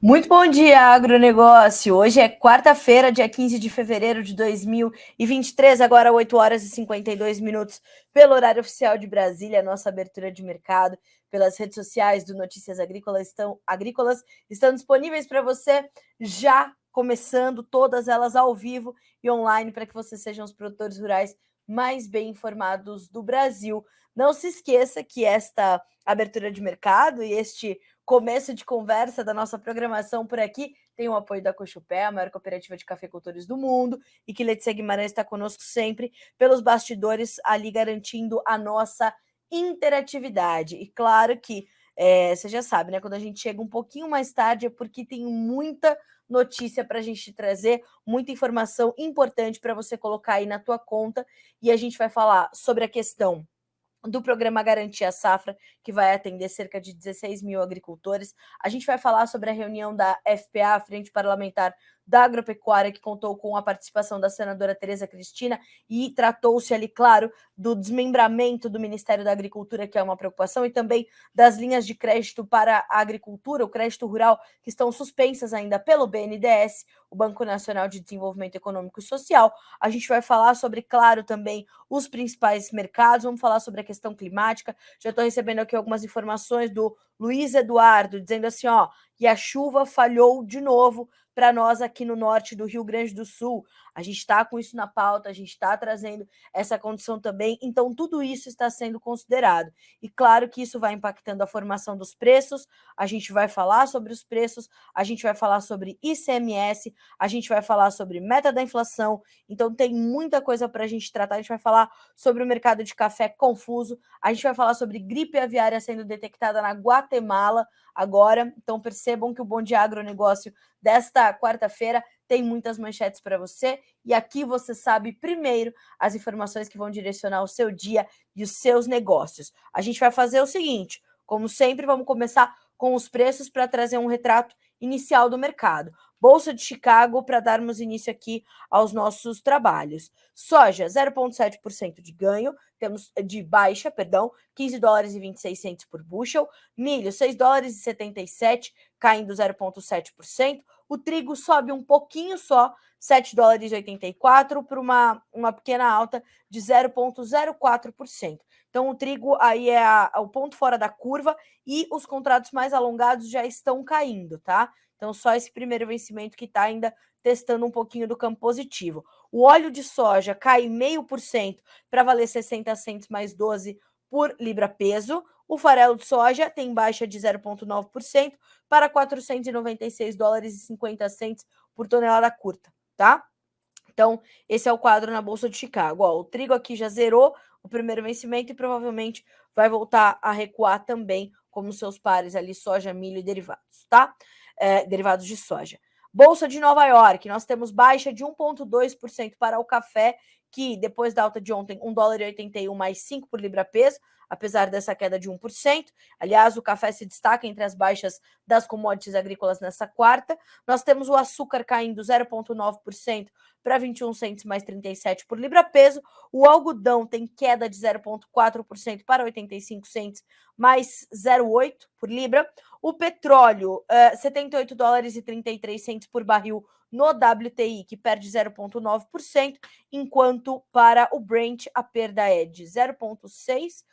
Muito bom dia, agronegócio. Hoje é quarta-feira, dia 15 de fevereiro de 2023, agora 8 horas e 52 minutos, pelo horário oficial de Brasília. Nossa abertura de mercado pelas redes sociais do Notícias Agrícolas estão disponíveis para você, já começando todas elas ao vivo e online, para que vocês sejam os produtores rurais mais bem informados do Brasil. Não se esqueça que esta abertura de mercado e este começo de conversa da nossa programação por aqui tem o apoio da Cochupé, a maior cooperativa de cafeicultores do mundo, e que Letícia Guimarães está conosco sempre pelos bastidores, ali garantindo a nossa interatividade. E claro que você já sabe, né? Quando a gente chega um pouquinho mais tarde é porque tem muita notícia para a gente trazer, muita informação importante para você colocar aí na tua conta, e a gente vai falar sobre a questão do programa Garantia Safra, que vai atender cerca de 16 mil agricultores. A gente vai falar sobre a reunião da FPA, Frente Parlamentar da Agropecuária, que contou com a participação da senadora Tereza Cristina e tratou-se ali, claro, do desmembramento do Ministério da Agricultura, que é uma preocupação, e também das linhas de crédito para a agricultura, o crédito rural, que estão suspensas ainda pelo BNDES, o Banco Nacional de Desenvolvimento Econômico e Social. A gente vai falar sobre, claro, também os principais mercados, vamos falar sobre a questão climática. Já estou recebendo aqui algumas informações do Luiz Eduardo, dizendo assim, ó, e a chuva falhou de novo para nós aqui no norte do Rio Grande do Sul. A gente está com isso na pauta, a gente está trazendo essa condição também, então tudo isso está sendo considerado. E claro que isso vai impactando a formação dos preços, a gente vai falar sobre os preços, a gente vai falar sobre ICMS, a gente vai falar sobre meta da inflação, então tem muita coisa para a gente tratar. A gente vai falar sobre o mercado de café confuso, a gente vai falar sobre gripe aviária sendo detectada na Guatemala agora, então percebam que o Bom Dia Agronegócio desta quarta-feira tem muitas manchetes para você, e aqui você sabe primeiro as informações que vão direcionar o seu dia e os seus negócios. A gente vai fazer o seguinte, como sempre, vamos começar com os preços para trazer um retrato inicial do mercado. Bolsa de Chicago, para darmos início aqui aos nossos trabalhos. Soja, 0,7% de ganho, temos de baixa, perdão, 15 dólares e 26 centos por bushel. Milho, 6 dólares e 77, caindo 0,7%. O trigo sobe um pouquinho só, 7 dólares e 84, para uma pequena alta de 0,04%. Então, o trigo aí é o ponto fora da curva e os contratos mais alongados já estão caindo, tá? Então, só esse primeiro vencimento que está ainda testando um pouquinho do campo positivo. O óleo de soja cai 0,5% para valer 60 centos mais 12 por libra peso. O farelo de soja tem baixa de 0,9% para 496 dólares e 50 centos por tonelada curta, tá? Então, esse é o quadro na Bolsa de Chicago. Ó, o trigo aqui já zerou o primeiro vencimento e provavelmente vai voltar a recuar também, como seus pares ali, soja, milho e derivados, tá? Derivados de soja. Bolsa de Nova York, nós temos baixa de 1,2% para o café, que depois da alta de ontem, 1 dólar e 81 mais 5 por libra peso, apesar dessa queda de 1%. Aliás, o café se destaca entre as baixas das commodities agrícolas nessa quarta. Nós temos o açúcar caindo 0,9% para 21 centos mais 37 por libra peso. O algodão tem queda de 0,4% para 85 centos mais 0,8 por libra. O petróleo, 78 dólares e 33 centos por barril no WTI, que perde 0,9%, enquanto para o Brent a perda é de 0,6%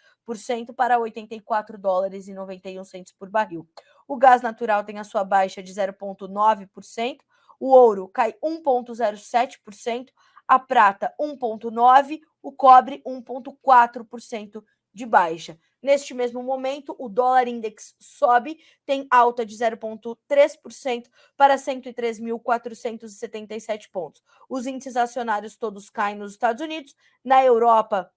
para 84 dólares e 91 centos por barril. O gás natural tem a sua baixa de 0,9%, o ouro cai 1,07%, a prata 1,9%, o cobre 1,4% de baixa. Neste mesmo momento, o dólar index sobe, tem alta de 0,3% para 103.477 pontos. Os índices acionários todos caem nos Estados Unidos, na Europa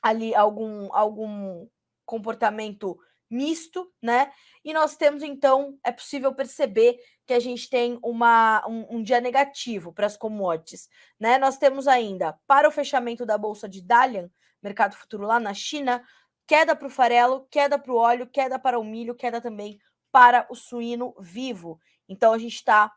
ali algum comportamento misto, né? E nós temos, então, é possível perceber que a gente tem um dia negativo para as commodities, né? Nós temos ainda, para o fechamento da Bolsa de Dalian, mercado futuro lá na China, queda para o farelo, queda para o óleo, queda para o milho, queda também para o suíno vivo. Então, a gente está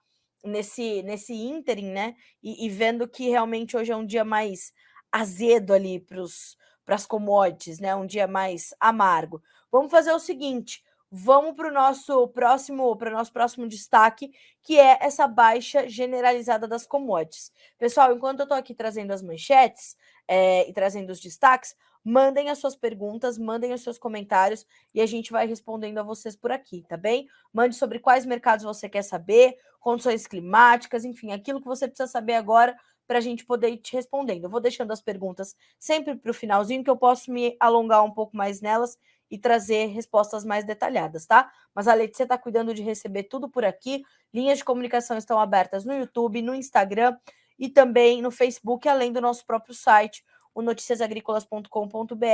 nesse ínterim, né? E vendo que realmente hoje é um dia mais azedo ali para as commodities, né? Um dia mais amargo. Vamos fazer o seguinte: vamos para o nosso próximo destaque, que é essa baixa generalizada das commodities. Pessoal, enquanto eu estou aqui trazendo as manchetes e trazendo os destaques, mandem as suas perguntas, mandem os seus comentários e a gente vai respondendo a vocês por aqui, tá bem? Mande sobre quais mercados você quer saber, condições climáticas, enfim, aquilo que você precisa saber agora para a gente poder ir te respondendo. Eu vou deixando as perguntas sempre para o finalzinho, que eu posso me alongar um pouco mais nelas e trazer respostas mais detalhadas, tá? Mas a Letícia está cuidando de receber tudo por aqui. Linhas de comunicação estão abertas no YouTube, no Instagram e também no Facebook, além do nosso próprio site, o noticiasagricolas.com.br,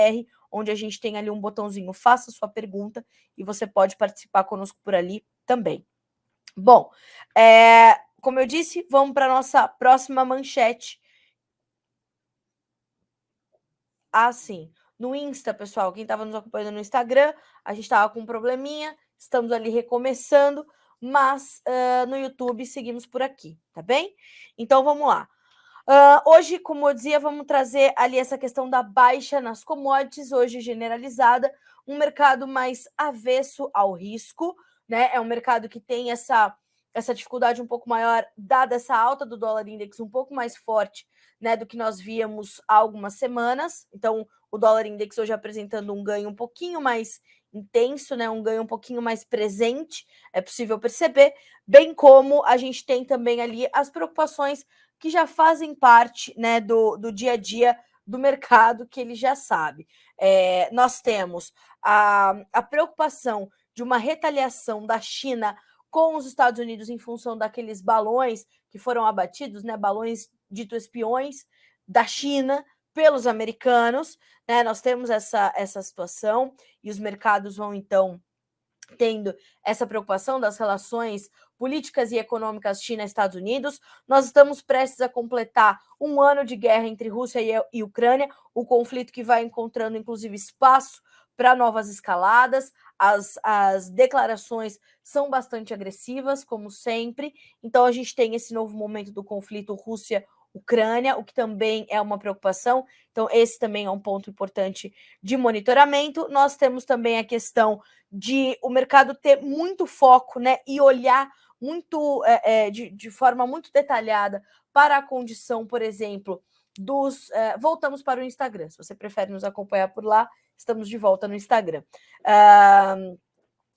onde a gente tem ali um botãozinho faça sua pergunta e você pode participar conosco por ali também. Bom, como eu disse, vamos para a nossa próxima manchete. Sim. No Insta, pessoal, quem estava nos acompanhando no Instagram, a gente estava com um probleminha, estamos ali recomeçando, mas no YouTube seguimos por aqui, tá bem? Então vamos lá. Hoje, como eu dizia, vamos trazer ali essa questão da baixa nas commodities, hoje generalizada, um mercado mais avesso ao risco, né? É um mercado que tem essa dificuldade um pouco maior, dada essa alta do dólar index um pouco mais forte, né, do que nós víamos há algumas semanas. Então, o dólar index hoje apresentando um ganho um pouquinho mais intenso, né, um ganho um pouquinho mais presente, é possível perceber, bem como a gente tem também ali as preocupações que já fazem parte, né, do dia a dia do mercado, que ele já sabe. Nós temos a preocupação de uma retaliação da China com os Estados Unidos em função daqueles balões que foram abatidos, né, balões dito espiões da China pelos americanos, né? Nós temos essa situação e os mercados vão então tendo essa preocupação das relações políticas e econômicas China-Estados Unidos. Nós estamos prestes a completar um ano de guerra entre Rússia e Ucrânia, o conflito que vai encontrando, inclusive, espaço para novas escaladas. As declarações são bastante agressivas, como sempre. Então, a gente tem esse novo momento do conflito Rússia-Ucrânia, o que também é uma preocupação. Então, esse também é um ponto importante de monitoramento. Nós temos também a questão de o mercado ter muito foco, né, e olhar muito de forma muito detalhada para a condição, por exemplo, dos. Voltamos para o Instagram. Se você prefere nos acompanhar por lá, estamos de volta no Instagram.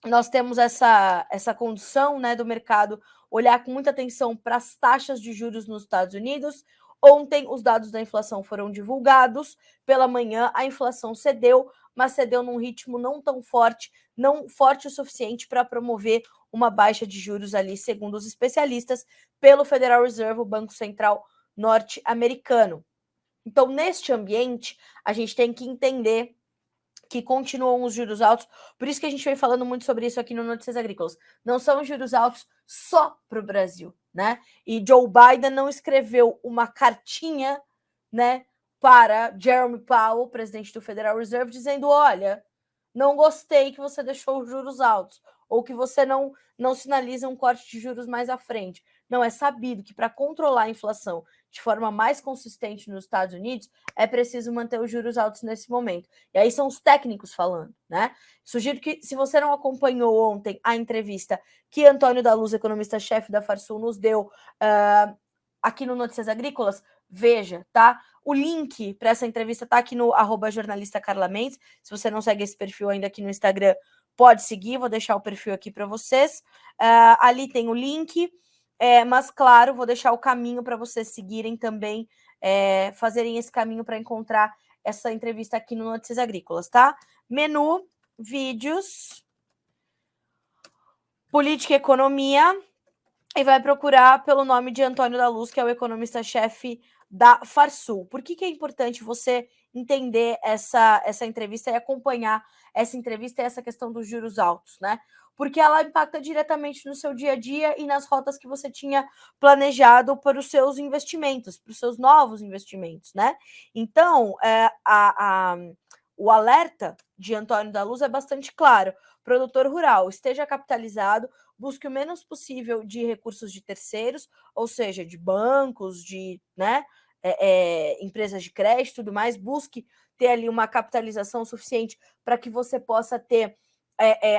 Nós temos essa condição, né, do mercado olhar com muita atenção para as taxas de juros nos Estados Unidos. Ontem, os dados da inflação foram divulgados. Pela manhã, a inflação cedeu, mas cedeu num ritmo não tão forte, não forte o suficiente para promover uma baixa de juros ali, segundo os especialistas, pelo Federal Reserve, o Banco Central norte-americano. Então, neste ambiente, a gente tem que entender que continuam os juros altos, por isso que a gente vem falando muito sobre isso aqui no Notícias Agrícolas. Não são juros altos só para o Brasil, né? E Joe Biden não escreveu uma cartinha, né, para Jerome Powell, presidente do Federal Reserve, dizendo: olha, não gostei que você deixou os juros altos, ou que você não sinaliza um corte de juros mais à frente. Não, é sabido que para controlar a inflação de forma mais consistente nos Estados Unidos, é preciso manter os juros altos nesse momento. E aí são os técnicos falando, né? Sugiro que, se você não acompanhou ontem a entrevista que Antônio da Luz, economista-chefe da Farsul, nos deu aqui no Notícias Agrícolas, veja, tá? O link para essa entrevista tá aqui no @jornalista Carla Mendes. Se você não segue esse perfil ainda aqui no Instagram, pode seguir, vou deixar o perfil aqui para vocês. Ali tem o link, mas claro, vou deixar o caminho para vocês seguirem também, fazerem esse caminho para encontrar essa entrevista aqui no Notícias Agrícolas, tá? Menu, vídeos, política e economia, e vai procurar pelo nome de Antônio da Luz, que é o economista-chefe da Farsul. Por que é importante você entender essa entrevista e acompanhar essa entrevista e essa questão dos juros altos, né? Porque ela impacta diretamente no seu dia a dia e nas rotas que você tinha planejado para os seus investimentos, para os seus novos investimentos, né? Então, o alerta de Antônio da Luz é bastante claro. Produtor rural, esteja capitalizado, busque o menos possível de recursos de terceiros, ou seja, de bancos, de empresas de crédito e tudo mais, busque ter ali uma capitalização suficiente para que você possa ter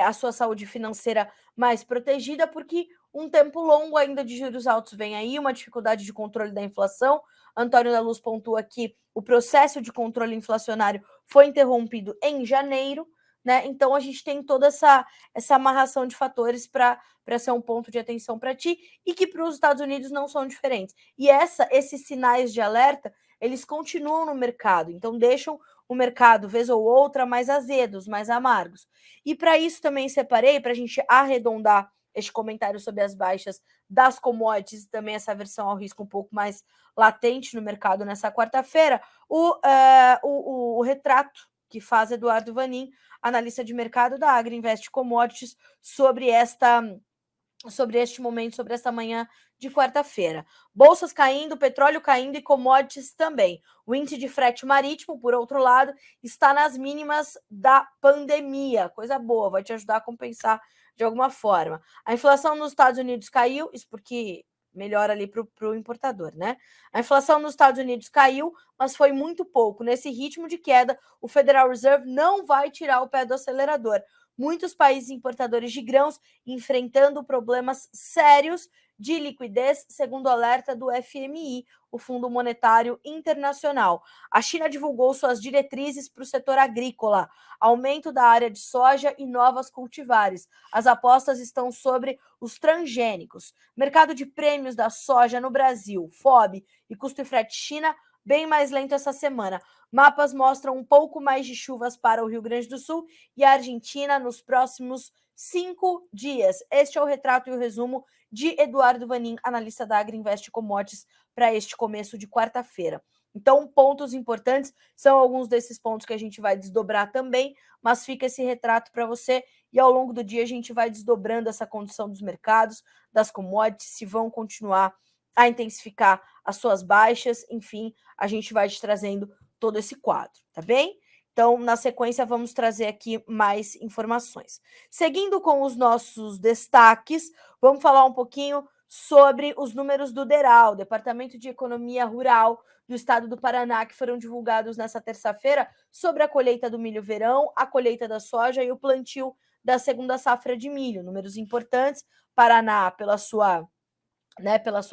a sua saúde financeira mais protegida, porque um tempo longo ainda de juros altos vem aí, uma dificuldade de controle da inflação. Antônio da Luz pontua que o processo de controle inflacionário foi interrompido em janeiro, né? Então a gente tem toda essa amarração de fatores para ser um ponto de atenção para ti, e que para os Estados Unidos não são diferentes. E esses sinais de alerta, eles continuam no mercado, então deixam o mercado, vez ou outra, mais azedos, mais amargos. E para isso também separei, para a gente arredondar este comentário sobre as baixas das commodities e também essa versão ao risco um pouco mais latente no mercado nessa quarta-feira, o retrato que faz Eduardo Vanin, analista de mercado da Agriinvest Commodities, sobre este momento, sobre esta manhã de quarta-feira. Bolsas caindo, petróleo caindo e commodities também. O índice de frete marítimo, por outro lado, está nas mínimas da pandemia. Coisa boa, vai te ajudar a compensar de alguma forma. A inflação nos Estados Unidos caiu, isso porque melhora ali para o importador, né? A inflação nos Estados Unidos caiu, mas foi muito pouco. Nesse ritmo de queda, o Federal Reserve não vai tirar o pé do acelerador. Muitos países importadores de grãos enfrentando problemas sérios de liquidez, segundo alerta do FMI, o Fundo Monetário Internacional. A China divulgou suas diretrizes para o setor agrícola, aumento da área de soja e novas cultivares. As apostas estão sobre os transgênicos. Mercado de prêmios da soja no Brasil, FOB e custo e frete China, bem mais lento essa semana. Mapas mostram um pouco mais de chuvas para o Rio Grande do Sul e a Argentina nos próximos 5 dias. Este é o retrato e o resumo de Eduardo Vanin, analista da Agriinvest Commodities, para este começo de quarta-feira. Então, pontos importantes são alguns desses pontos que a gente vai desdobrar também, mas fica esse retrato para você, e ao longo do dia a gente vai desdobrando essa condição dos mercados, das commodities, se vão continuar a intensificar as suas baixas, enfim, a gente vai te trazendo todo esse quadro, tá bem? Então, na sequência, vamos trazer aqui mais informações. Seguindo com os nossos destaques, vamos falar um pouquinho sobre os números do DERAL, Departamento de Economia Rural do Estado do Paraná, que foram divulgados nessa terça-feira, sobre a colheita do milho verão, a colheita da soja e o plantio da segunda safra de milho. Números importantes. Paraná, pela sua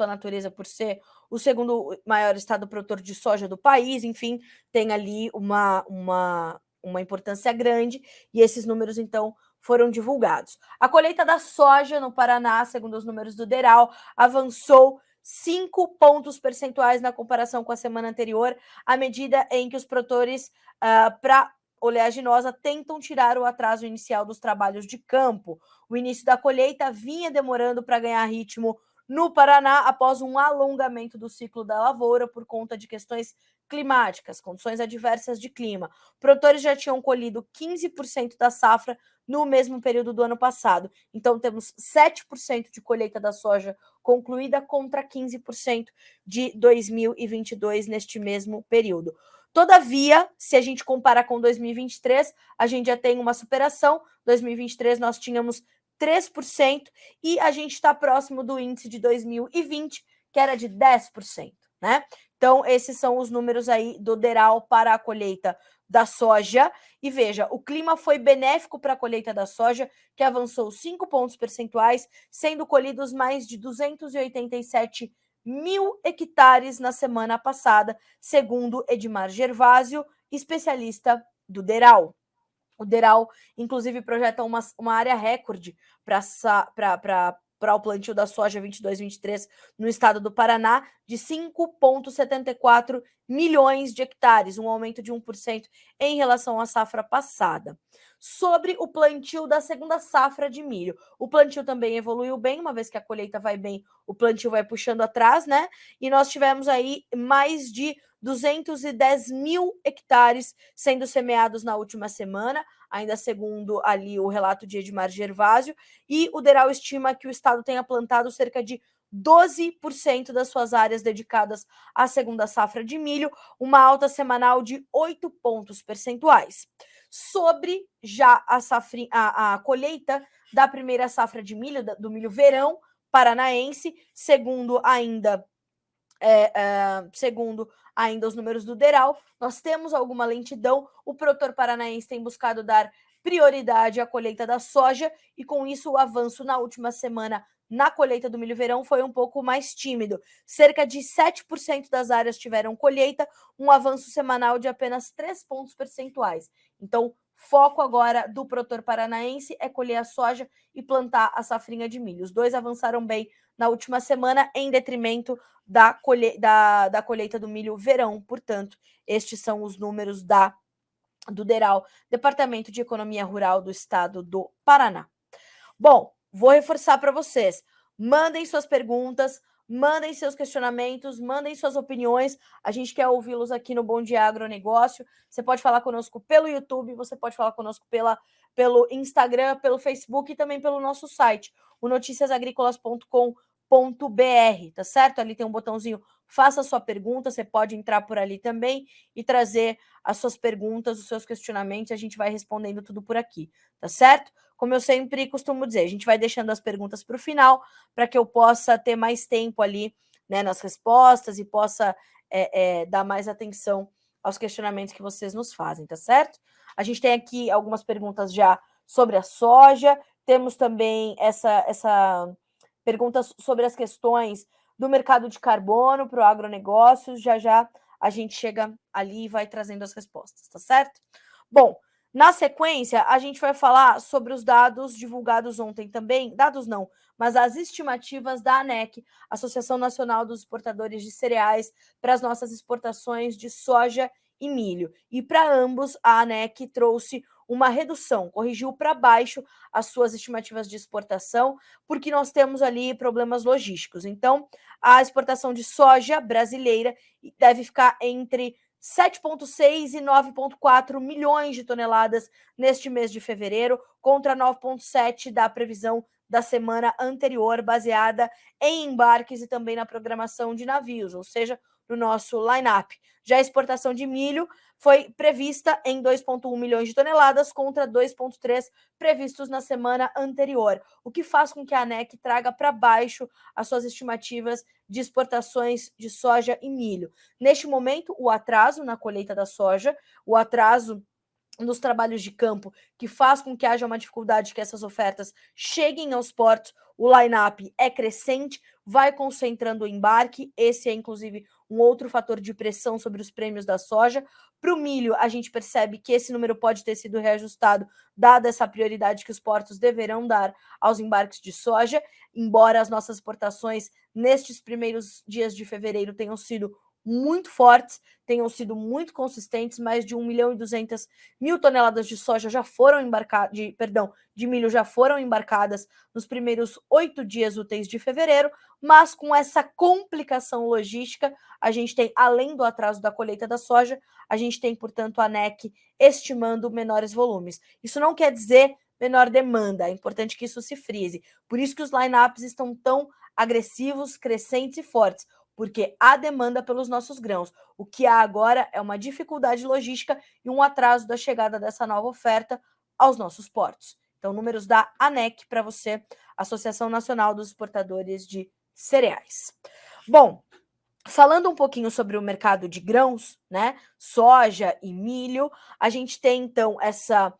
natureza, por ser o segundo maior estado produtor de soja do país, enfim, tem ali uma importância grande, e esses números, então, foram divulgados. A colheita da soja no Paraná, segundo os números do DERAL, avançou 5 pontos percentuais na comparação com a semana anterior, à medida em que os produtores, para oleaginosa, tentam tirar o atraso inicial dos trabalhos de campo. O início da colheita vinha demorando para ganhar ritmo no Paraná, após um alongamento do ciclo da lavoura por conta de questões climáticas, condições adversas de clima. Produtores já tinham colhido 15% da safra no mesmo período do ano passado. Então, temos 7% de colheita da soja concluída contra 15% de 2022 neste mesmo período. Todavia, se a gente compara com 2023, a gente já tem uma superação. 2023 nós tínhamos 3%, e a gente está próximo do índice de 2020, que era de 10%, né? Então, esses são os números aí do DERAL para a colheita da soja. E veja, o clima foi benéfico para a colheita da soja, que avançou 5 pontos percentuais, sendo colhidos mais de 287 mil hectares na semana passada, segundo Edmar Gervásio, especialista do DERAL. O DERAL, inclusive, projeta uma área recorde para o plantio da soja 22-23 no estado do Paraná, de 5,74 milhões de hectares, um aumento de 1% em relação à safra passada. Sobre o plantio da segunda safra de milho, o plantio também evoluiu bem, uma vez que a colheita vai bem, o plantio vai puxando atrás, né? E nós tivemos aí mais de 210 mil hectares sendo semeados na última semana, ainda segundo ali o relato de Edmar Gervásio, e o DERAL estima que o estado tenha plantado cerca de 12% das suas áreas dedicadas à segunda safra de milho, uma alta semanal de 8 pontos percentuais. Sobre já a colheita da primeira safra de milho, do milho verão paranaense, segundo ainda os números do DERAL, nós temos alguma lentidão. O produtor paranaense tem buscado dar prioridade à colheita da soja, e com isso o avanço na última semana na colheita do milho verão foi um pouco mais tímido. Cerca de 7% das áreas tiveram colheita, um avanço semanal de apenas 3 pontos percentuais. Então, foco agora do produtor paranaense é colher a soja e plantar a safrinha de milho. Os dois avançaram bem na última semana, em detrimento da colheita do milho verão. Portanto, estes são os números do DERAL, Departamento de Economia Rural do Estado do Paraná. Bom, vou reforçar para vocês. Mandem suas perguntas, mandem seus questionamentos, mandem suas opiniões. A gente quer ouvi-los aqui no Bom Dia Agronegócio. Você pode falar conosco pelo YouTube, você pode falar conosco pelo Instagram, pelo Facebook e também pelo nosso site, o noticiasagricolas.com.br, tá certo? Ali tem um botãozinho, faça a sua pergunta, você pode entrar por ali também e trazer as suas perguntas, os seus questionamentos, a gente vai respondendo tudo por aqui, tá certo? Como eu sempre costumo dizer, a gente vai deixando as perguntas para o final, para que eu possa ter mais tempo ali, né, nas respostas e possa dar mais atenção aos questionamentos que vocês nos fazem, tá certo? A gente tem aqui algumas perguntas já sobre a soja, temos também essa perguntas sobre as questões do mercado de carbono para o agronegócio. Já a gente chega ali e vai trazendo as respostas, tá certo? Bom, na sequência, a gente vai falar sobre os dados divulgados ontem também, dados não, mas as estimativas da ANEC, Associação Nacional dos Exportadores de Cereais, para as nossas exportações de soja e milho. E para ambos, a ANEC trouxe uma redução, corrigiu para baixo as suas estimativas de exportação, porque nós temos ali problemas logísticos. Então, a exportação de soja brasileira deve ficar entre 7,6 e 9,4 milhões de toneladas neste mês de fevereiro, contra 9,7 da previsão da semana anterior, baseada em embarques e também na programação de navios, ou seja, no nosso line-up. Já a exportação de milho foi prevista em 2,1 milhões de toneladas contra 2,3 previstos na semana anterior, o que faz com que a ANEC traga para baixo as suas estimativas de exportações de soja e milho. Neste momento, o atraso na colheita da soja, o atraso nos trabalhos de campo, que faz com que haja uma dificuldade que essas ofertas cheguem aos portos, o line-up é crescente, vai concentrando o embarque, esse é inclusive um outro fator de pressão sobre os prêmios da soja. Para o milho, a gente percebe que esse número pode ter sido reajustado, dada essa prioridade que os portos deverão dar aos embarques de soja, embora as nossas exportações nestes primeiros dias de fevereiro tenham sido muito fortes, tenham sido muito consistentes, mais de 1 milhão e 200 mil toneladas de soja já foram embarcadas, de milho já foram embarcadas nos primeiros 8 dias úteis de fevereiro, mas com essa complicação logística, a gente tem, além do atraso da colheita da soja, a gente tem, portanto, a ANEC estimando menores volumes. Isso não quer dizer menor demanda, é importante que isso se frise. Por isso que os line-ups estão tão agressivos, crescentes e fortes, porque há demanda pelos nossos grãos. O que há agora é uma dificuldade logística e um atraso da chegada dessa nova oferta aos nossos portos. Então, números da ANEC para você, Associação Nacional dos Exportadores de Cereais. Bom, falando um pouquinho sobre o mercado de grãos, né, soja e milho, a gente tem, então, essa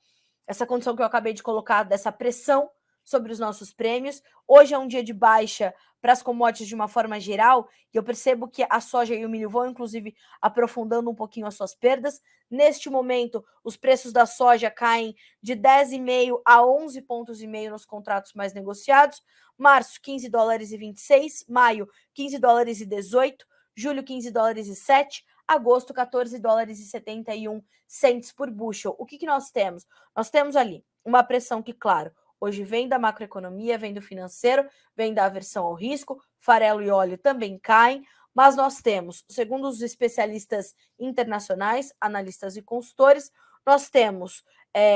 condição que eu acabei de colocar, dessa pressão sobre os nossos prêmios. Hoje é um dia de baixa para as commodities de uma forma geral, e eu percebo que a soja e o milho vão, inclusive, aprofundando um pouquinho as suas perdas. Neste momento, os preços da soja caem de 10,5 a 11,5 pontos nos contratos mais negociados. Março, 15 dólares e 26, maio, 15 dólares e 18, julho, 15 dólares e 7, agosto, 14 dólares e 71 cents por bushel. O que nós temos? Nós temos ali uma pressão que, claro, hoje vem da macroeconomia, vem do financeiro, vem da aversão ao risco, farelo e óleo também caem, mas nós temos, segundo os especialistas internacionais, analistas e consultores, nós temos,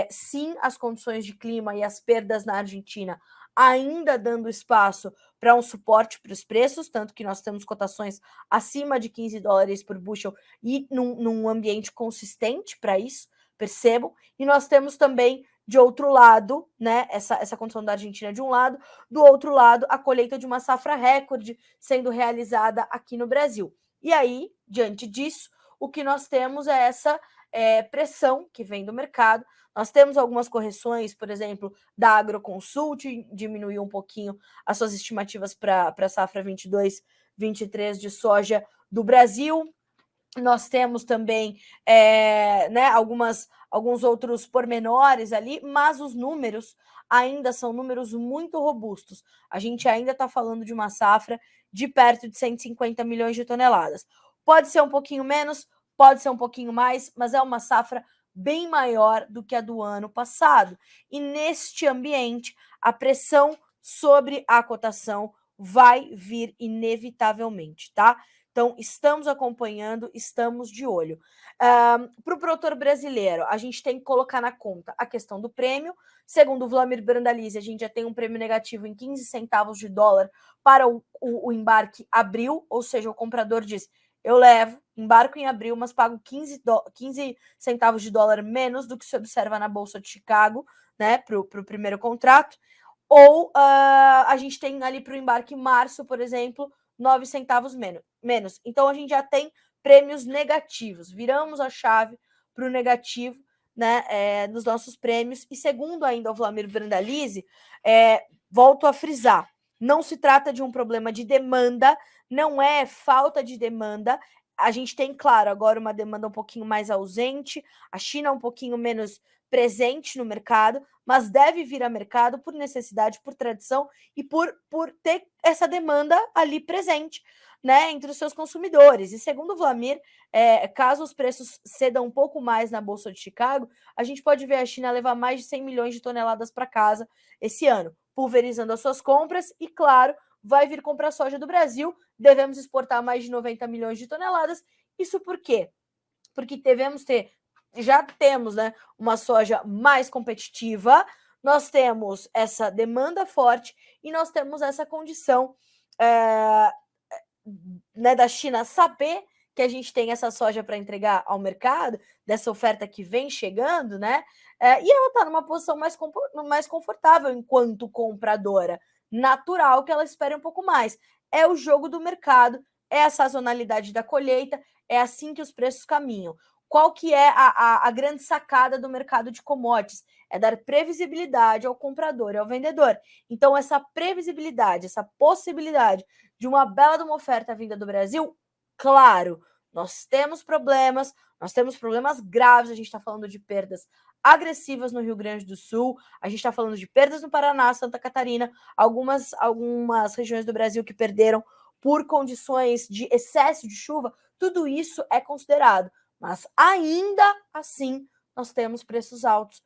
sim, as condições de clima e as perdas na Argentina ainda dando espaço para um suporte para os preços, tanto que nós temos cotações acima de 15 dólares por bushel e num ambiente consistente para isso, percebam, e nós temos também de outro lado, né, essa condição da Argentina de um lado, do outro lado, a colheita de uma safra recorde sendo realizada aqui no Brasil. E aí, diante disso, o que nós temos é pressão que vem do mercado. Nós temos algumas correções, por exemplo, da Agroconsult, diminuiu um pouquinho as suas estimativas para a safra 22-23 de soja do Brasil. Nós temos também alguns outros pormenores ali, mas os números ainda são números muito robustos. A gente ainda está falando de uma safra de perto de 150 milhões de toneladas. Pode ser um pouquinho menos, pode ser um pouquinho mais, mas é uma safra bem maior do que a do ano passado. E neste ambiente, a pressão sobre a cotação vai vir inevitavelmente, tá? Então, estamos acompanhando, estamos de olho. Para o produtor brasileiro, a gente tem que colocar na conta a questão do prêmio. Segundo o Vlamir Brandalize, a gente já tem um prêmio negativo em 15 centavos de dólar para o embarque abril, ou seja, o comprador diz, eu levo, embarco em abril, mas pago 15 centavos de dólar menos do que se observa na Bolsa de Chicago, né, para o primeiro contrato. Ou a gente tem ali para o embarque em março, por exemplo, 9 centavos menos. Então, a gente já tem prêmios negativos. Viramos a chave para o negativo, né, nos nossos prêmios. E segundo ainda o Vlamir Brandalize, volto a frisar, não se trata de um problema de demanda, não é falta de demanda. A gente tem, claro, agora uma demanda um pouquinho mais ausente, a China um pouquinho menos presente no mercado, mas deve vir a mercado por necessidade, por tradição e por ter essa demanda ali presente, né, entre os seus consumidores. E segundo o Vlamir, caso os preços cedam um pouco mais na Bolsa de Chicago, a gente pode ver a China levar mais de 100 milhões de toneladas para casa esse ano, pulverizando as suas compras e, claro, vai vir comprar soja do Brasil, devemos exportar mais de 90 milhões de toneladas. Isso por quê? Porque já temos, né, uma soja mais competitiva, nós temos essa demanda forte e nós temos essa condição né, da China saber que a gente tem essa soja para entregar ao mercado, dessa oferta que vem chegando, né? E ela está numa posição mais confortável enquanto compradora. Natural que ela espere um pouco mais. É o jogo do mercado, é a sazonalidade da colheita, é assim que os preços caminham. Qual que é a grande sacada do mercado de commodities? É dar previsibilidade ao comprador e ao vendedor. Então, essa previsibilidade, essa possibilidade de uma bela de uma oferta vinda do Brasil, claro, nós temos problemas graves, a gente está falando de perdas agressivas no Rio Grande do Sul, a gente está falando de perdas no Paraná, Santa Catarina, algumas regiões do Brasil que perderam por condições de excesso de chuva, tudo isso é considerado. Mas ainda assim, nós temos preços altos.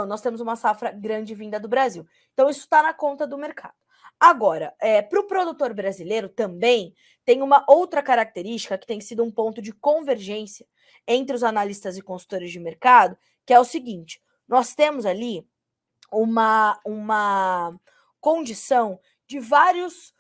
Nós temos uma safra grande vinda do Brasil. Então, isso está na conta do mercado. Agora, para o produtor brasileiro também tem uma outra característica que tem sido um ponto de convergência entre os analistas e consultores de mercado, que é o seguinte: nós temos ali uma condição de várias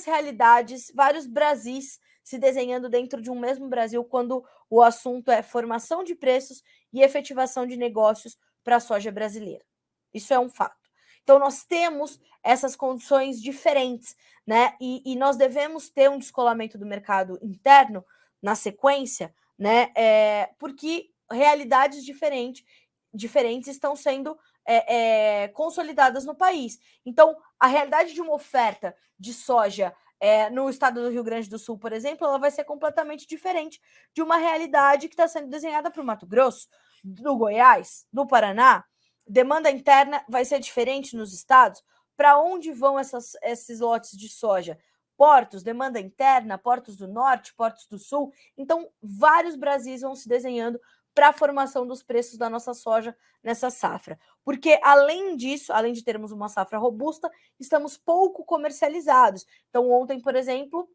realidades, vários Brasis se desenhando dentro de um mesmo Brasil quando o assunto é formação de preços e efetivação de negócios para a soja brasileira. Isso é um fato. Então, nós temos essas condições diferentes, né? E nós devemos ter um descolamento do mercado interno na sequência, né? Porque realidades diferentes estão sendo consolidadas no país. Então, a realidade de uma oferta de soja no estado do Rio Grande do Sul, por exemplo, ela vai ser completamente diferente de uma realidade que está sendo desenhada para o Mato Grosso, do Goiás, do Paraná. Demanda interna vai ser diferente nos estados. Para onde vão esses lotes de soja? Portos, demanda interna, portos do norte, portos do sul. Então, vários Brasis vão se desenhando para a formação dos preços da nossa soja nessa safra. Porque, além disso, além de termos uma safra robusta, estamos pouco comercializados. Então, ontem, por exemplo,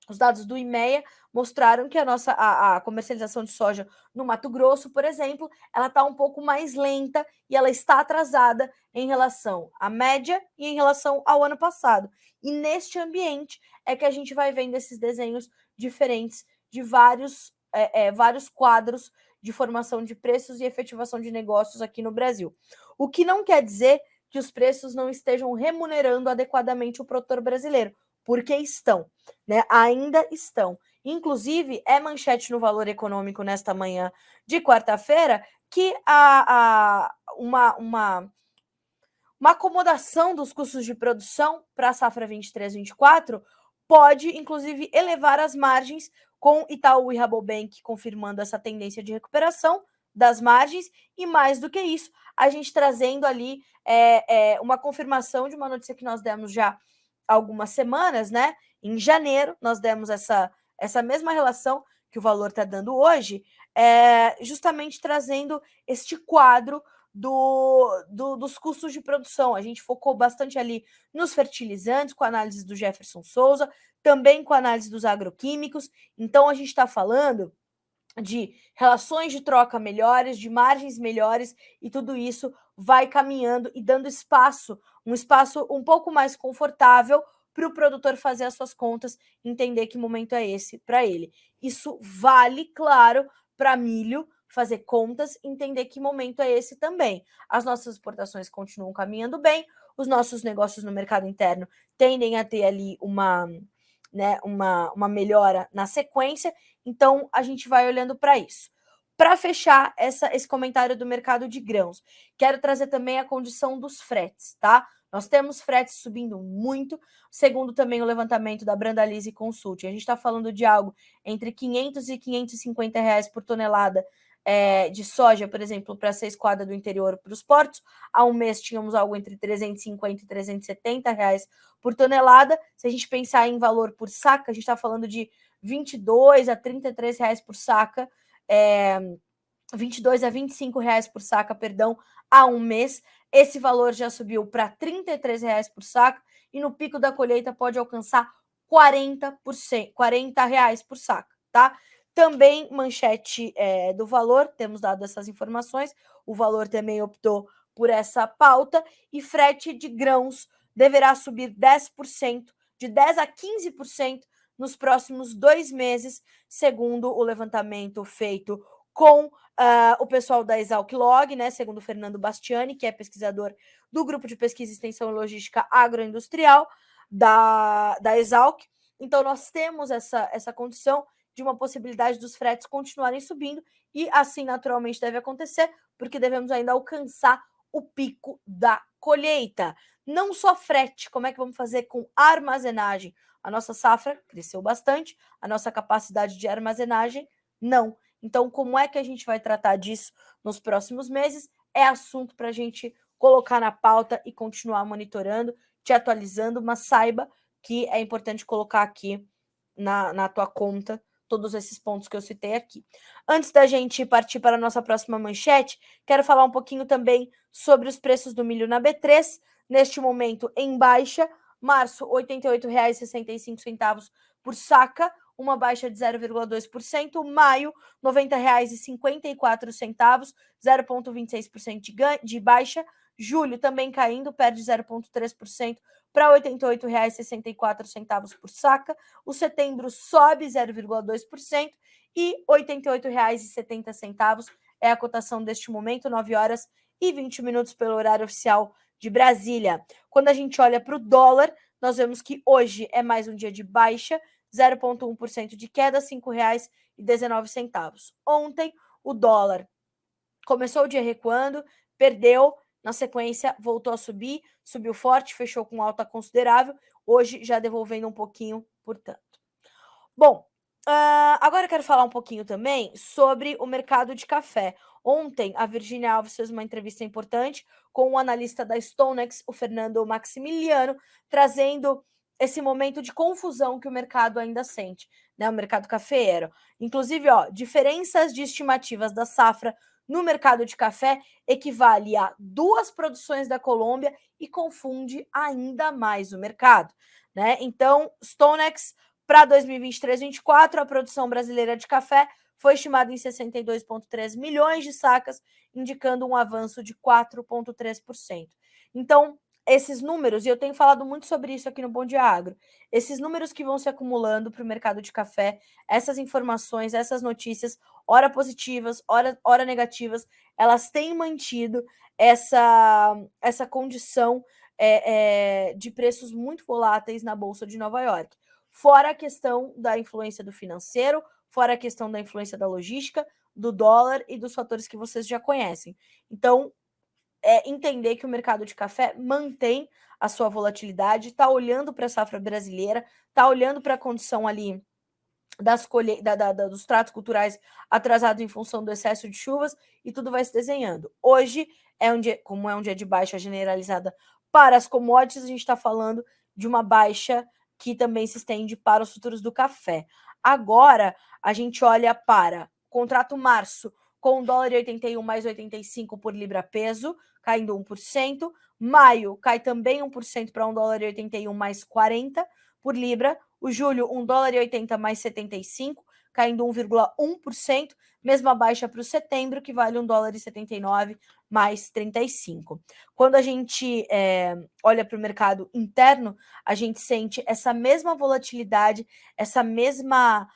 os dados do IMEA mostraram que a comercialização de soja no Mato Grosso, por exemplo, ela está um pouco mais lenta e ela está atrasada em relação à média e em relação ao ano passado. E neste ambiente é que a gente vai vendo esses desenhos diferentes de vários quadros de formação de preços e efetivação de negócios aqui no Brasil. O que não quer dizer que os preços não estejam remunerando adequadamente o produtor brasileiro. porque estão, né? Ainda estão. Inclusive, é manchete no Valor Econômico nesta manhã de quarta-feira que uma acomodação dos custos de produção para a safra 23-24 pode, inclusive, elevar as margens, com Itaú e Rabobank confirmando essa tendência de recuperação das margens, e mais do que isso, a gente trazendo ali uma confirmação de uma notícia que nós demos já há algumas semanas, né? Em janeiro, nós demos essa mesma relação que o Valor está dando hoje, justamente trazendo este quadro dos custos de produção. A gente focou bastante ali nos fertilizantes, com a análise do Jefferson Souza, também com a análise dos agroquímicos. Então, a gente está falando de relações de troca melhores, de margens melhores, e tudo isso vai caminhando e dando um espaço um pouco mais confortável para o produtor fazer as suas contas, entender que momento é esse para ele. Isso vale, claro, para milho, fazer contas, entender que momento é esse também. As nossas exportações continuam caminhando bem, os nossos negócios no mercado interno tendem a ter ali uma melhora na sequência, então a gente vai olhando para isso. Para fechar esse comentário do mercado de grãos, quero trazer também a condição dos fretes, tá? Nós temos fretes subindo muito, segundo também o levantamento da Brandalise Consult. A gente está falando de algo entre 500 e 550 reais por tonelada de soja, por exemplo, para ser escoada do interior para os portos. Há um mês tínhamos algo entre 350 e 370 reais por tonelada. Se a gente pensar em valor por saca, a gente está falando de 22 a 33 reais por saca, 22 a 25 reais por saca, perdão, há um mês. Esse valor já subiu para 33 reais por saca e no pico da colheita pode alcançar 40%, 40 reais por saca, tá? Também manchete do Valor, temos dado essas informações, o Valor também optou por essa pauta, e frete de grãos deverá subir 10%, de 10% a 15% nos próximos 2 meses, segundo o levantamento feito com o pessoal da Exalc Log, né, segundo o Fernando Bastiani, que é pesquisador do Grupo de Pesquisa, Extensão e Logística Agroindustrial da Exalc. Então, nós temos essa condição de uma possibilidade dos fretes continuarem subindo, e assim naturalmente deve acontecer, porque devemos ainda alcançar o pico da colheita. Não só frete, como é que vamos fazer com armazenagem? A nossa safra cresceu bastante, a nossa capacidade de armazenagem não. Então, como é que a gente vai tratar disso nos próximos meses? É assunto para a gente colocar na pauta e continuar monitorando, te atualizando, mas saiba que é importante colocar aqui na tua conta todos esses pontos que eu citei aqui. Antes da gente partir para a nossa próxima manchete, quero falar um pouquinho também sobre os preços do milho na B3, neste momento em baixa. Março, R$ 88,65 por saca, uma baixa de 0,2%. Maio, R$ 90,54, 0,26% de baixa. Julho também caindo, perde 0,3% para R$ 88,64 por saca. O setembro sobe 0,2% e R$ 88,70 é a cotação deste momento, 9 horas e 20 minutos pelo horário oficial de Brasília. Quando a gente olha para o dólar, nós vemos que hoje é mais um dia de baixa, 0,1% de queda, R$ 5,19. Ontem, o dólar começou o dia recuando, perdeu, na sequência voltou a subir, subiu forte, fechou com alta considerável, hoje já devolvendo um pouquinho, portanto. Bom, agora eu quero falar um pouquinho também sobre o mercado de café. Ontem, a Virginia Alves fez uma entrevista importante com o analista da StoneX, o Fernando Maximiliano, trazendo esse momento de confusão que o mercado ainda sente, né? O mercado cafeeiro. Inclusive, diferenças de estimativas da safra no mercado de café equivale a 2 produções da Colômbia e confunde ainda mais o mercado, né? Então, StoneX, para 2023-24, a produção brasileira de café foi estimada em 62,3 milhões de sacas, indicando um avanço de 4,3%. Então, esses números, e eu tenho falado muito sobre isso aqui no Bom Dia Agro, esses números que vão se acumulando para o mercado de café, essas informações, essas notícias, ora positivas, ora negativas, elas têm mantido essa condição de preços muito voláteis na Bolsa de Nova York. Fora a questão da influência do financeiro, fora a questão da influência da logística, do dólar e dos fatores que vocês já conhecem. Então, entender que o mercado de café mantém a sua volatilidade, está olhando para a safra brasileira, está olhando para a condição ali dos tratos culturais atrasados em função do excesso de chuvas, e tudo vai se desenhando. Hoje, como é um dia de baixa generalizada para as commodities, a gente está falando de uma baixa que também se estende para os futuros do café. Agora, a gente olha para o contrato março, com $1,81 mais 85 por libra peso, caindo 1%. Maio cai também 1% para $1,81 mais 40 por libra. O julho, $1,80 mais 75, caindo 1,1%. Mesma baixa para o setembro, que vale $1,79 mais 35. Quando a gente olha para o mercado interno, a gente sente essa mesma volatilidade, essa mesma...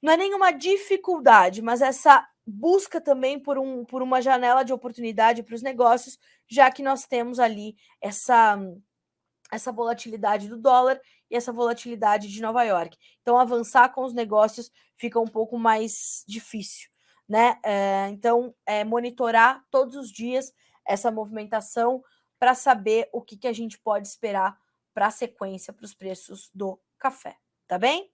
Não é nenhuma dificuldade, mas essa busca também por uma janela de oportunidade para os negócios, já que nós temos ali essa volatilidade do dólar e essa volatilidade de Nova York. Então, avançar com os negócios fica um pouco mais difícil, né? Então, monitorar todos os dias essa movimentação para saber o que a gente pode esperar para a sequência, para os preços do café, tá bem?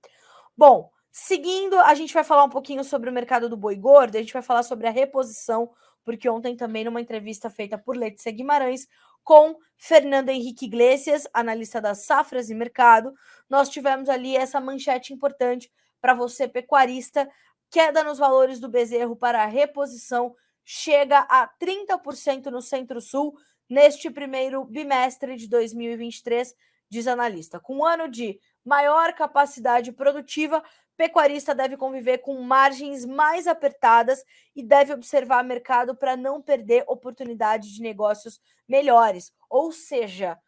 Bom, seguindo, a gente vai falar um pouquinho sobre o mercado do boi gordo, a gente vai falar sobre a reposição, porque ontem também, numa entrevista feita por Letícia Guimarães, com Fernando Henrique Iglesias, analista das safras e mercado, nós tivemos ali essa manchete importante para você, pecuarista: queda nos valores do bezerro para a reposição chega a 30% no Centro-Sul neste primeiro bimestre de 2023, diz analista. Com um ano de maior capacidade produtiva, pecuarista deve conviver com margens mais apertadas e deve observar o mercado para não perder oportunidade de negócios melhores. Ou seja,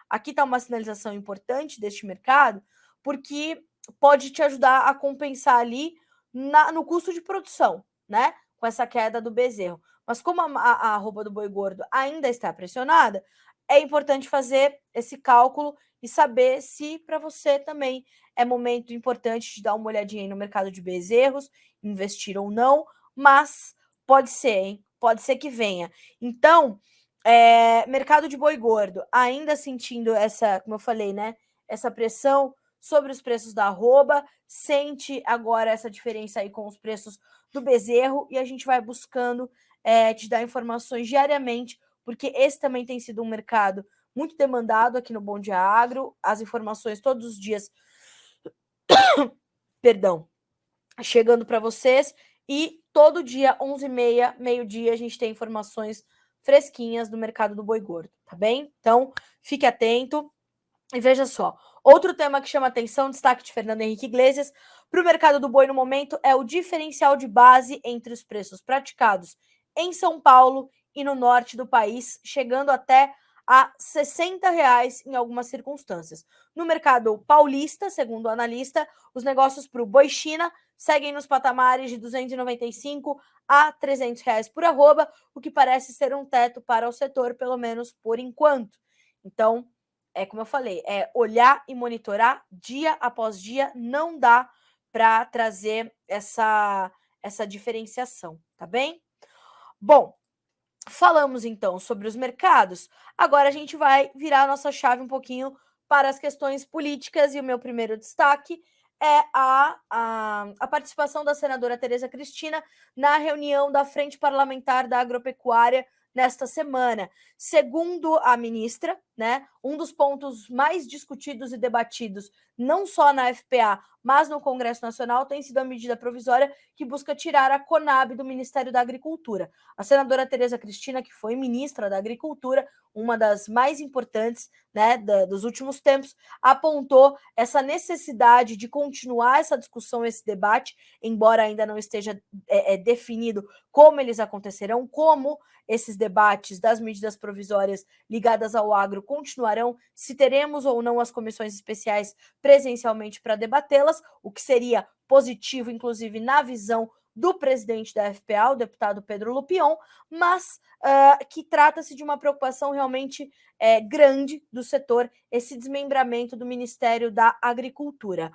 aqui está uma sinalização importante deste mercado, porque pode te ajudar a compensar ali no custo de produção, né? Com essa queda do bezerro. Mas como a arroba do boi gordo ainda está pressionada, é importante fazer esse cálculo e saber se para você também é momento importante de dar uma olhadinha aí no mercado de bezerros, investir ou não, mas pode ser, hein? Pode ser que venha. Então, mercado de boi gordo, ainda sentindo essa, como eu falei, né? Essa pressão sobre os preços da arroba, sente agora essa diferença aí com os preços do bezerro, e a gente vai buscando te dar informações diariamente, porque esse também tem sido um mercado muito demandado aqui no Bom Dia Agro, as informações todos os dias, perdão, chegando para vocês, e todo dia, 11h30, meio-dia, a gente tem informações fresquinhas do mercado do boi gordo, tá bem? Então, fique atento e veja só. Outro tema que chama atenção, destaque de Fernando Henrique Iglesias, para o mercado do boi no momento é o diferencial de base entre os preços praticados em São Paulo e no norte do país, chegando até a R$ 60 em algumas circunstâncias. No mercado paulista, segundo o analista, os negócios para o boi China seguem nos patamares de R$ 295 a R$ 300 por arroba, o que parece ser um teto para o setor, pelo menos por enquanto. Então, como eu falei, olhar e monitorar dia após dia, não dá para trazer essa diferenciação, tá bem? Bom, falamos então sobre os mercados, agora a gente vai virar a nossa chave um pouquinho para as questões políticas, e o meu primeiro destaque é a participação da senadora Tereza Cristina na reunião da Frente Parlamentar da Agropecuária nesta semana. Segundo a ministra, né, um dos pontos mais discutidos e debatidos, não só na FPA, mas no Congresso Nacional, tem sido a medida provisória que busca tirar a Conab do Ministério da Agricultura. A senadora Tereza Cristina, que foi ministra da Agricultura, uma das mais importantes, né, dos últimos tempos, apontou essa necessidade de continuar essa discussão, esse debate, embora ainda não esteja definido como eles acontecerão, como esses debates das medidas provisórias ligadas ao agro continuarão, se teremos ou não as comissões especiais presencialmente para debatê-las, o que seria positivo, inclusive, na visão do presidente da FPA, o deputado Pedro Lupion, mas que trata-se de uma preocupação realmente grande do setor, esse desmembramento do Ministério da Agricultura,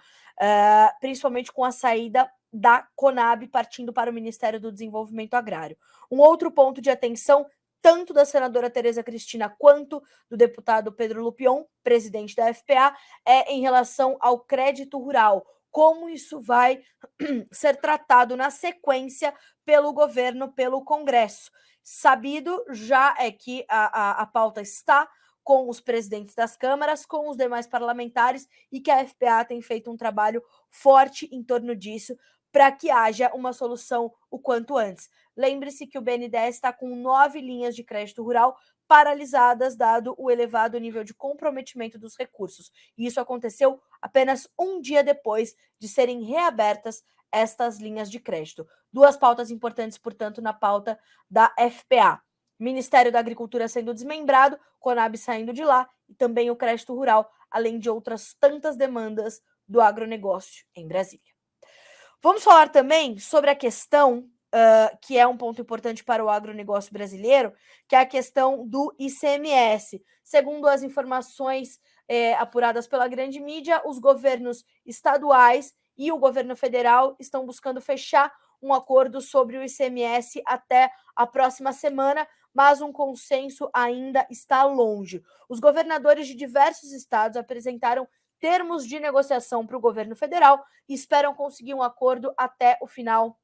principalmente com a saída da Conab partindo para o Ministério do Desenvolvimento Agrário. Um outro ponto de atenção, tanto da senadora Tereza Cristina quanto do deputado Pedro Lupion, presidente da FPA, é em relação ao crédito rural, como isso vai ser tratado na sequência pelo governo, pelo Congresso. Sabido já é que a pauta está com os presidentes das câmaras, com os demais parlamentares, e que a FPA tem feito um trabalho forte em torno disso, para que haja uma solução o quanto antes. Lembre-se que o BNDES está com 9 linhas de crédito rural paralisadas, dado o elevado nível de comprometimento dos recursos. E isso aconteceu apenas um dia depois de serem reabertas estas linhas de crédito. Duas pautas importantes, portanto, na pauta da FPA. Ministério da Agricultura sendo desmembrado, Conab saindo de lá, e também o crédito rural, além de outras tantas demandas do agronegócio em Brasília. Vamos falar também sobre a questão, que é um ponto importante para o agronegócio brasileiro, que é a questão do ICMS. Segundo as informações apuradas pela grande mídia, os governos estaduais e o governo federal estão buscando fechar um acordo sobre o ICMS até a próxima semana, mas um consenso ainda está longe. Os governadores de diversos estados apresentaram termos de negociação para o governo federal e esperam conseguir um acordo até o final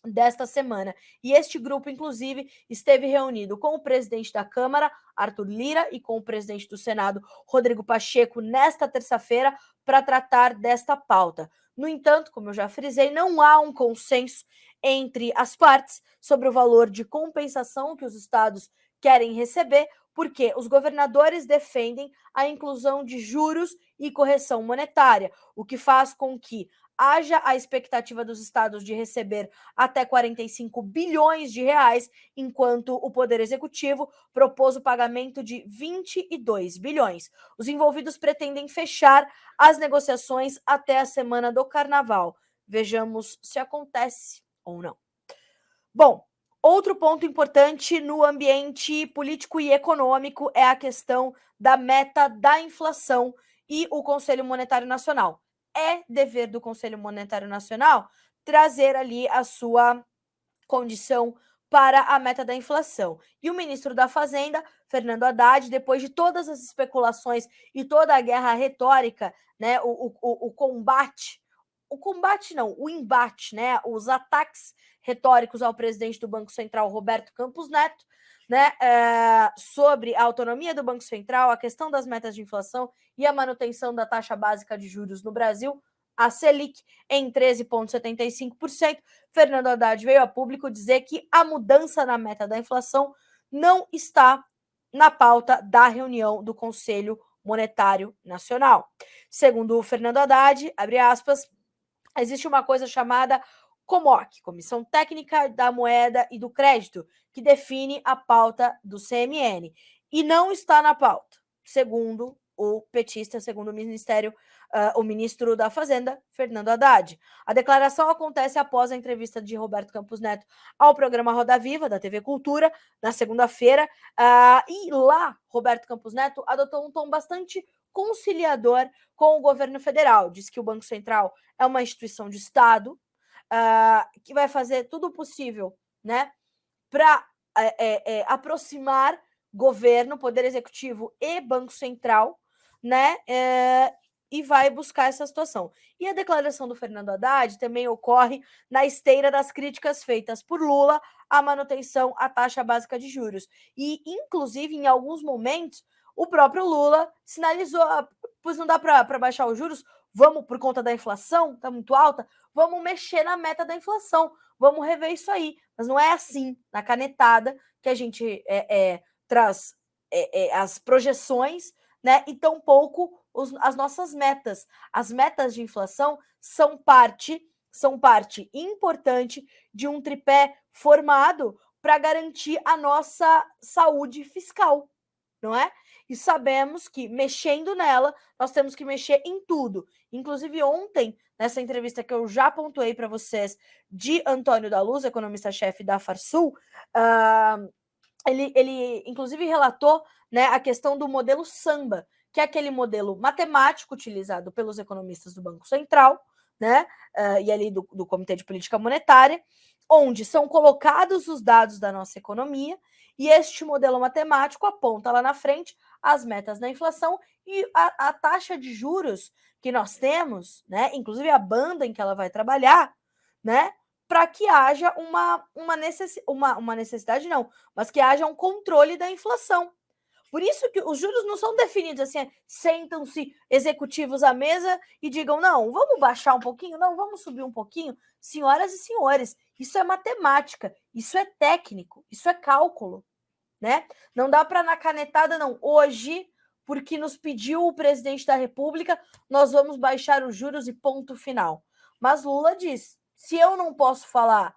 desta semana. E este grupo, inclusive, esteve reunido com o presidente da Câmara, Arthur Lira, e com o presidente do Senado, Rodrigo Pacheco, nesta terça-feira, para tratar desta pauta. No entanto, como eu já frisei, não há um consenso entre as partes sobre o valor de compensação que os estados querem receber, porque os governadores defendem a inclusão de juros e correção monetária, o que faz com que haja a expectativa dos estados de receber até 45 bilhões de reais, enquanto o Poder Executivo propôs o pagamento de 22 bilhões. Os envolvidos pretendem fechar as negociações até a semana do Carnaval. Vejamos se acontece ou não. Bom, outro ponto importante no ambiente político e econômico é a questão da meta da inflação e o Conselho Monetário Nacional. É dever do Conselho Monetário Nacional trazer ali a sua condição para a meta da inflação. E o ministro da Fazenda, Fernando Haddad, depois de todas as especulações e toda a guerra retórica, né, o embate, né, os ataques retóricos ao presidente do Banco Central, Roberto Campos Neto, né, sobre a autonomia do Banco Central, a questão das metas de inflação e a manutenção da taxa básica de juros no Brasil, a Selic, em 13,75%. Fernando Haddad veio a público dizer que a mudança na meta da inflação não está na pauta da reunião do Conselho Monetário Nacional. Segundo o Fernando Haddad, abre aspas, existe uma coisa chamada COMOC, Comissão Técnica da Moeda e do Crédito, que define a pauta do CMN, e não está na pauta, segundo o petista, segundo o Ministério, o ministro da Fazenda, Fernando Haddad. A declaração acontece após a entrevista de Roberto Campos Neto ao programa Roda Viva, da TV Cultura, na segunda-feira, e lá, Roberto Campos Neto adotou um tom bastante conciliador com o governo federal. Diz que o Banco Central é uma instituição de Estado, que vai fazer tudo o possível, né, para aproximar governo, Poder Executivo e Banco Central, né, e vai buscar essa situação. E a declaração do Fernando Haddad também ocorre na esteira das críticas feitas por Lula à manutenção à taxa básica de juros. E, inclusive, em alguns momentos, o próprio Lula sinalizou, pois não dá para baixar os juros, vamos, por conta da inflação, está muito alta, vamos mexer na meta da inflação, vamos rever isso aí. Mas não é assim, na canetada, que a gente traz as projeções, né? E tampouco as nossas metas. As metas de inflação são parte importante de um tripé formado para garantir a nossa saúde fiscal, não é? E sabemos que, mexendo nela, nós temos que mexer em tudo. Inclusive, ontem, nessa entrevista que eu já pontuei para vocês, de Antônio da Luz, economista-chefe da Farsul, ele inclusive relatou, né, a questão do modelo Samba, que é aquele modelo matemático utilizado pelos economistas do Banco Central, né, e ali do Comitê de Política Monetária, onde são colocados os dados da nossa economia, e este modelo matemático aponta lá na frente as metas da inflação e a taxa de juros que nós temos, né, inclusive a banda em que ela vai trabalhar, né, para que haja uma necessidade, não, mas que haja um controle da inflação. Por isso que os juros não são definidos assim, sentam-se executivos à mesa e digam, não, vamos baixar um pouquinho, não, vamos subir um pouquinho. Senhoras e senhores, isso é matemática, isso é técnico, isso é cálculo, né? Não dá para na canetada, não. Hoje, porque nos pediu o presidente da República, nós vamos baixar os juros e ponto final. Mas Lula diz, se eu não posso falar,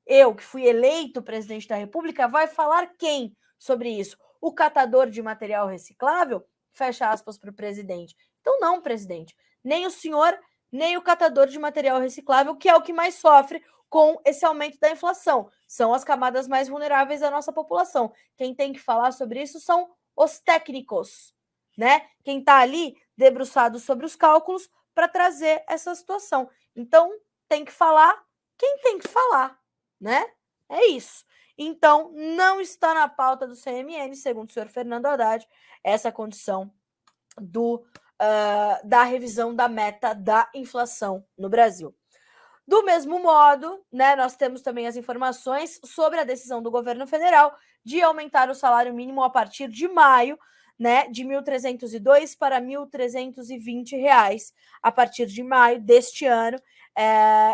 eu que fui eleito presidente da República, vai falar quem sobre isso? O catador de material reciclável? Fecha aspas para o presidente. Então não, presidente. Nem o senhor, nem o catador de material reciclável, que é o que mais sofre com esse aumento da inflação. São as camadas mais vulneráveis da nossa população. Quem tem que falar sobre isso são os técnicos, né? Quem está ali debruçado sobre os cálculos para trazer essa situação. Então, tem que falar quem tem que falar, né? É isso. Então, não está na pauta do CMN, segundo o senhor Fernando Haddad, essa condição da revisão da meta da inflação no Brasil. Do mesmo modo, né, nós temos também as informações sobre a decisão do governo federal de aumentar o salário mínimo a partir de maio, né, de R$ 1.302 para R$ 1.320 a partir de maio deste ano.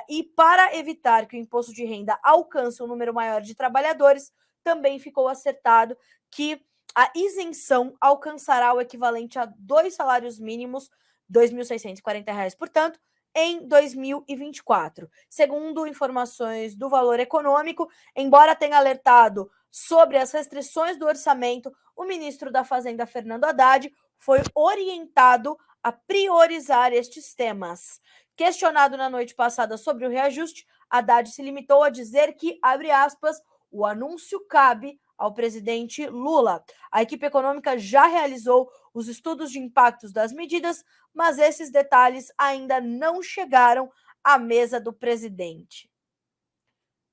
E para evitar que o imposto de renda alcance um número maior de trabalhadores, também ficou acertado que a isenção alcançará o equivalente a 2 salários mínimos, R$ 2.640, portanto, em 2024. Segundo informações do Valor Econômico, embora tenha alertado sobre as restrições do orçamento, o ministro da Fazenda, Fernando Haddad, foi orientado a priorizar estes temas. Questionado na noite passada sobre o reajuste, Haddad se limitou a dizer que, abre aspas, o anúncio cabe ao presidente Lula. A equipe econômica já realizou os estudos de impactos das medidas, mas esses detalhes ainda não chegaram à mesa do presidente.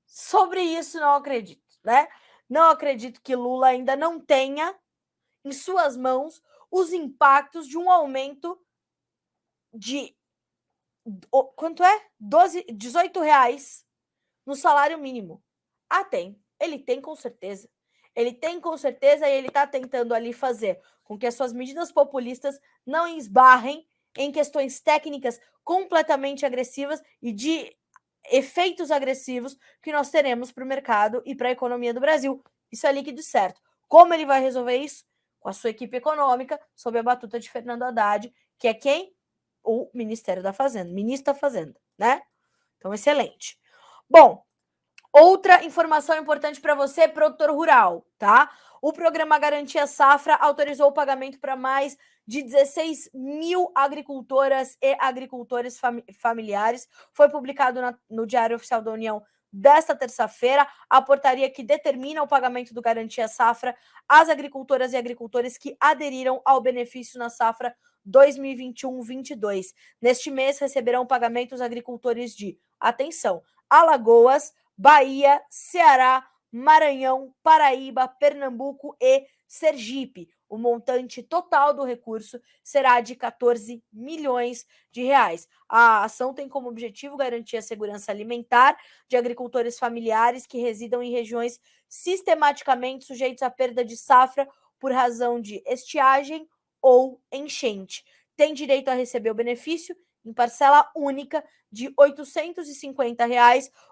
Sobre isso, não acredito, né? Não acredito que Lula ainda não tenha em suas mãos os impactos de um aumento de quanto é? 18 reais no salário mínimo. Tem. Ele tem com certeza. Ele tem com certeza e ele está tentando ali fazer com que as suas medidas populistas não esbarrem em questões técnicas completamente agressivas e de efeitos agressivos que nós teremos para o mercado e para a economia do Brasil. Isso é líquido certo. Como ele vai resolver isso? Com a sua equipe econômica, sob a batuta de Fernando Haddad, que é quem? O Ministério da Fazenda, ministro da Fazenda, né? Então, excelente. Bom, outra informação importante para você, produtor rural, tá? O programa Garantia Safra autorizou o pagamento para mais de 16 mil agricultoras e agricultores familiares. Foi publicado no Diário Oficial da União desta terça-feira a portaria que determina o pagamento do Garantia Safra às agricultoras e agricultores que aderiram ao benefício na safra 2021-22. Neste mês receberão pagamento os agricultores de, atenção, Alagoas, Bahia, Ceará, Maranhão, Paraíba, Pernambuco e Sergipe. O montante total do recurso será de 14 milhões de reais. A ação tem como objetivo garantir a segurança alimentar de agricultores familiares que residam em regiões sistematicamente sujeitos à perda de safra por razão de estiagem ou enchente. Tem direito a receber o benefício em parcela única de R$ 850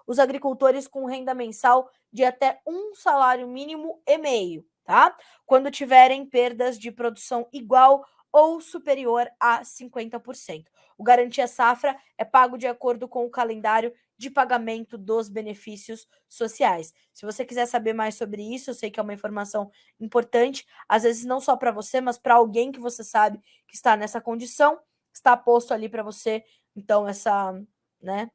os agricultores com renda mensal de até um salário mínimo e meio, tá? Quando tiverem perdas de produção igual ou superior a 50%. O Garantia Safra é pago de acordo com o calendário de pagamento dos benefícios sociais. Se você quiser saber mais sobre isso, eu sei que é uma informação importante, às vezes não só para você, mas para alguém que você sabe que está nessa condição, está posto ali para você, então, né,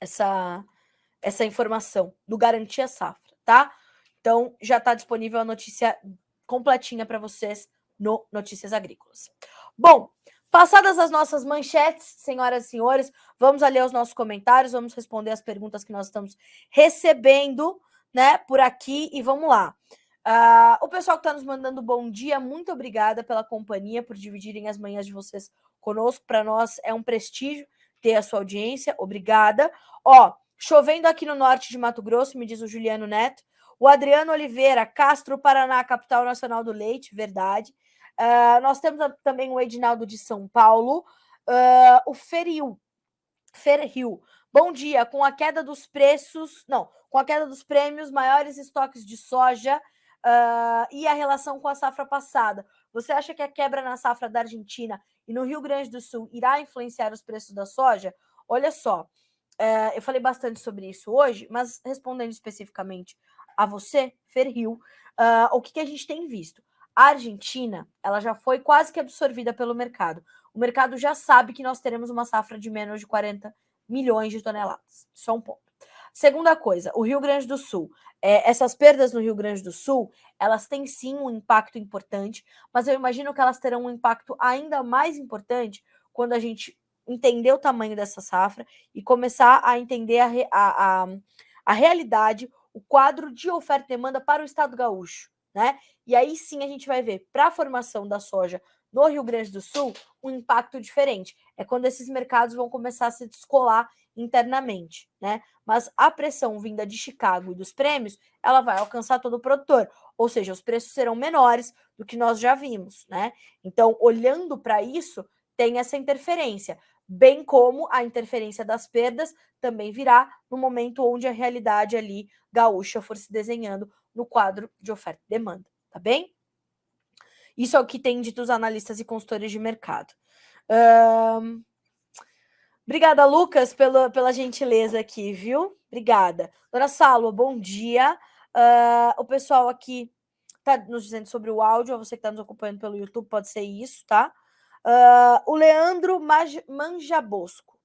essa informação do Garantia Safra, tá? Então, já está disponível a notícia completinha para vocês no Notícias Agrícolas. Bom, passadas as nossas manchetes, senhoras e senhores, vamos ali aos nossos comentários, vamos responder as perguntas que nós estamos recebendo, né, por aqui, e vamos lá. O pessoal que está nos mandando bom dia, muito obrigada pela companhia, por dividirem as manhãs de vocês conosco. Para nós é um prestígio ter a sua audiência, obrigada. Ó, chovendo aqui no norte de Mato Grosso, me diz o Juliano Neto. O Adriano Oliveira, Castro, Paraná, capital nacional do leite, verdade. Nós temos também o Edinaldo de São Paulo. O Ferril. Bom dia. Com a queda dos preços, com a queda dos prêmios, maiores estoques de soja e a relação com a safra passada, você acha que a quebra na safra da Argentina e no Rio Grande do Sul irá influenciar os preços da soja? Olha só, eu falei bastante sobre isso hoje, mas respondendo especificamente a você, Ferril, o que a gente tem visto? A Argentina, ela já foi quase que absorvida pelo mercado. O mercado já sabe que nós teremos uma safra de menos de 40 milhões de toneladas. Só um ponto. Segunda coisa, o Rio Grande do Sul. Essas perdas no Rio Grande do Sul, elas têm sim um impacto importante, mas eu imagino que elas terão um impacto ainda mais importante quando a gente entender o tamanho dessa safra e começar a entender a realidade, o quadro de oferta e demanda para o estado gaúcho, né? E aí sim a gente vai ver para a formação da soja no Rio Grande do Sul um impacto diferente. É quando esses mercados vão começar a se descolar internamente, né? Mas a pressão vinda de Chicago e dos prêmios, ela vai alcançar todo o produtor, ou seja, os preços serão menores do que nós já vimos, né? Então, olhando para isso, tem essa interferência, bem como a interferência das perdas também virá no momento onde a realidade ali gaúcha for se desenhando no quadro de oferta e demanda, tá bem? Isso é o que tem dito os analistas e consultores de mercado. Obrigada, Lucas, pela gentileza aqui, viu? Obrigada. Dona Salo, bom dia. O pessoal aqui está nos dizendo sobre o áudio, você que está nos acompanhando pelo YouTube, pode ser isso, tá? O Leandro Manjabosco.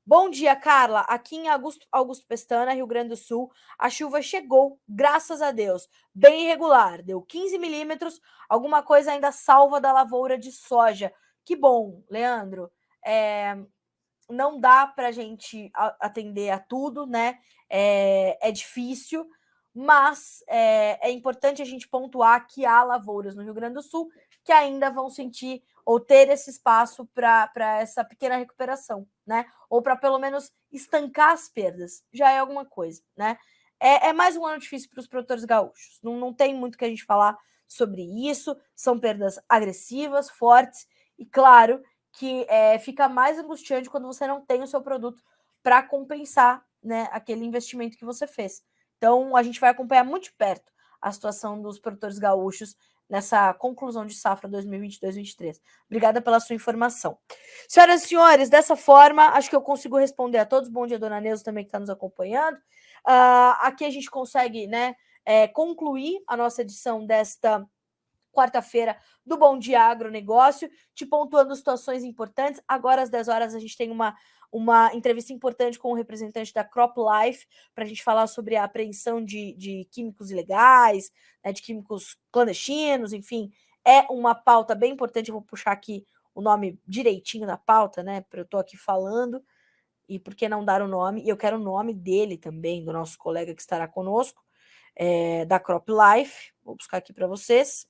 Bom dia, Carla. Aqui em Augusto Pestana, Rio Grande do Sul, a chuva chegou, graças a Deus. Bem irregular, deu 15 milímetros, alguma coisa ainda salva da lavoura de soja. Que bom, Leandro. Não dá para a gente atender a tudo, né? É difícil, mas é importante a gente pontuar que há lavouras no Rio Grande do Sul que ainda vão sentir ou ter esse espaço para essa pequena recuperação, né? Ou para pelo menos estancar as perdas, já é alguma coisa, né? É mais um ano difícil para os produtores gaúchos. Não tem muito que a gente falar sobre isso. São perdas agressivas, fortes, e claro que fica mais angustiante quando você não tem o seu produto para compensar, né, aquele investimento que você fez. Então, a gente vai acompanhar muito de perto a situação dos produtores gaúchos nessa conclusão de safra 2022-2023. Obrigada pela sua informação. Senhoras e senhores, dessa forma, acho que eu consigo responder a todos. Bom dia, dona Neuza, também que está nos acompanhando. Aqui a gente consegue, né, concluir a nossa edição desta quarta-feira do Bom Dia Agronegócio, te pontuando situações importantes. Agora, às 10 horas, a gente tem uma entrevista importante com o representante da CropLife para a gente falar sobre a apreensão de químicos ilegais, né, de químicos clandestinos, enfim. É uma pauta bem importante. Eu vou puxar aqui o nome direitinho da pauta, né? Porque eu estou aqui falando. E por que não dar o nome? E eu quero o nome dele também, do nosso colega que estará conosco, da CropLife. Vou buscar aqui para vocês.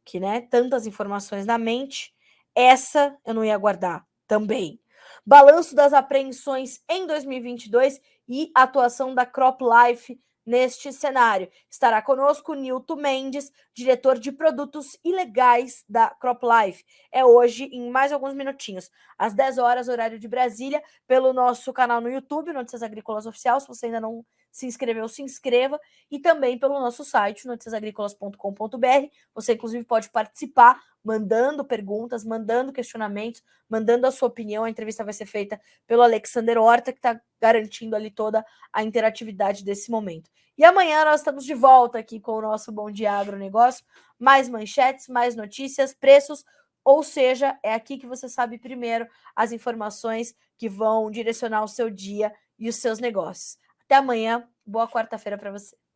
Que, né, tantas informações na mente, essa eu não ia guardar também. Balanço das apreensões em 2022 e atuação da CropLife neste cenário. Estará conosco Nilton Mendes, diretor de produtos ilegais da CropLife. É hoje, em mais alguns minutinhos, às 10 horas, horário de Brasília, pelo nosso canal no YouTube, Notícias Agrícolas Oficial. Se você ainda não se inscreveu, se inscreva, e também pelo nosso site, noticiasagricolas.com.br. Você, inclusive, pode participar, mandando perguntas, mandando questionamentos, mandando a sua opinião. A entrevista vai ser feita pelo Alexander Horta, que está garantindo ali toda a interatividade desse momento. E amanhã nós estamos de volta aqui com o nosso Bom Dia Agronegócio, mais manchetes, mais notícias, preços, ou seja, é aqui que você sabe primeiro as informações que vão direcionar o seu dia e os seus negócios. Até amanhã, boa quarta-feira para você.